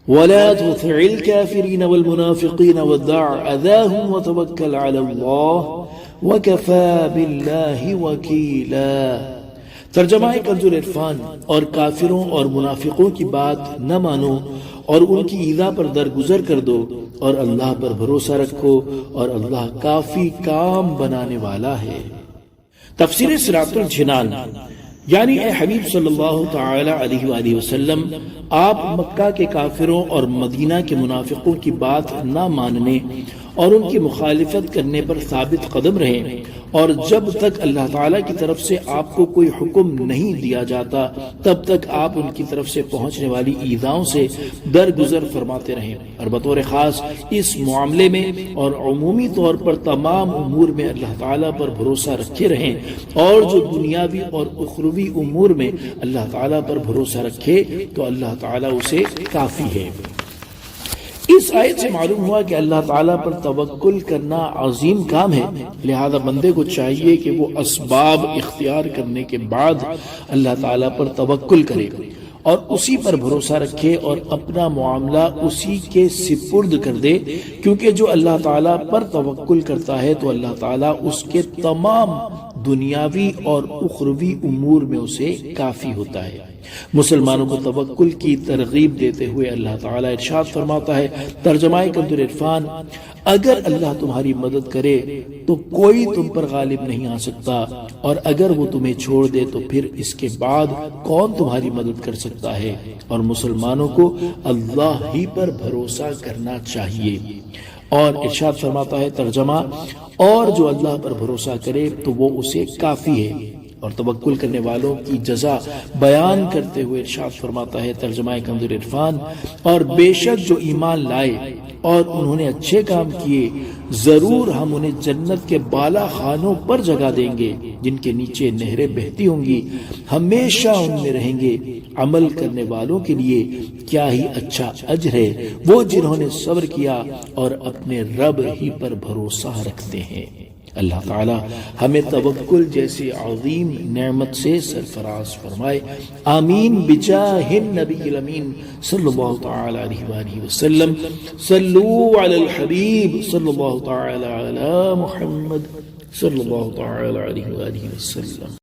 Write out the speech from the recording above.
ولا تطع الكافرين والمنافقين ودع أذاهم وتوكل على الله وكفى بالله وكيلا۔ ترجمہ کنز العرفان، اور کافروں اور منافقوں کی بات نہ مانو اور ان کی ایذا پر درگزر کر دو، اور اللہ پر بھروسہ رکھو اور اللہ کافی کام بنانے والا ہے۔ تفسیر صراط الجنان، یعنی اے حبیب صلی اللہ تعالی علیہ وآلہ وسلم، آپ مکہ کے کافروں اور مدینہ کے منافقوں کی بات نہ ماننے اور ان کی مخالفت کرنے پر ثابت قدم رہیں، اور جب تک اللہ تعالیٰ کی طرف سے آپ کو کوئی حکم نہیں دیا جاتا تب تک آپ ان کی طرف سے پہنچنے والی ایذاؤں سے درگزر فرماتے رہیں، اور بطور خاص اس معاملے میں اور عمومی طور پر تمام امور میں اللہ تعالیٰ پر بھروسہ رکھے رہیں، اور جو دنیاوی اور اخروی امور میں اللہ تعالیٰ پر بھروسہ رکھے تو اللہ تعالیٰ اسے کافی ہے۔ اس آیت سے معلوم ہوا کہ اللہ تعالیٰ پر توکل کرنا عظیم کام ہے، لہذا بندے کو چاہیے کہ وہ اسباب اختیار کرنے کے بعد اللہ تعالیٰ پر توکل کرے اور اسی پر بھروسہ رکھے اور اپنا معاملہ اسی کے سپرد کر دے، کیونکہ جو اللہ تعالیٰ پر توکل کرتا ہے تو اللہ تعالیٰ اس کے تمام دنیاوی اور اخروی امور میں اسے کافی ہوتا ہے۔ مسلمانوں کو توکل کی ترغیب دیتے ہوئے اللہ تعالیٰ ارشاد فرماتا ہے، ترجمہ کنز العرفان، اگر اللہ تمہاری مدد کرے تو کوئی تم پر غالب نہیں آ سکتا، اور اگر وہ تمہیں چھوڑ دے تو پھر اس کے بعد کون تمہاری مدد کر سکتا ہے، اور مسلمانوں کو اللہ ہی پر بھروسہ کرنا چاہیے۔ اور ارشاد فرماتا ہے ترجمہ، اور جو اللہ پر بھروسہ کرے تو وہ اسے کافی ہے، اور توکل کرنے والوں کی جزا بیان کرتے ہوئے ارشاد فرماتا ہے ترجمہ کنز العرفان، اور بے شک جو ایمان لائے اور انہوں نے اچھے کام کیے، ضرور ہم انہیں جنت کے بالا خانوں پر جگہ دیں گے جن کے نیچے نہریں بہتی ہوں گی، ہمیشہ ان میں رہیں گے۔ عمل کرنے والوں کے لیے کیا ہی اچھا اجر ہے، وہ جنہوں نے صبر کیا اور اپنے رب ہی پر بھروسہ رکھتے ہیں۔ اللہ تعالی ہمیں توکل جیسی عظیم نعمت سے سرفراز فرمائے، آمین بجاہ النبی الامین صلی اللہ تعالی علیہ وآلہ وسلم۔ صلو علی الحبیب صلی اللہ تعالی علی محمد صلی اللہ تعالی علیہ وآلہ وسلم۔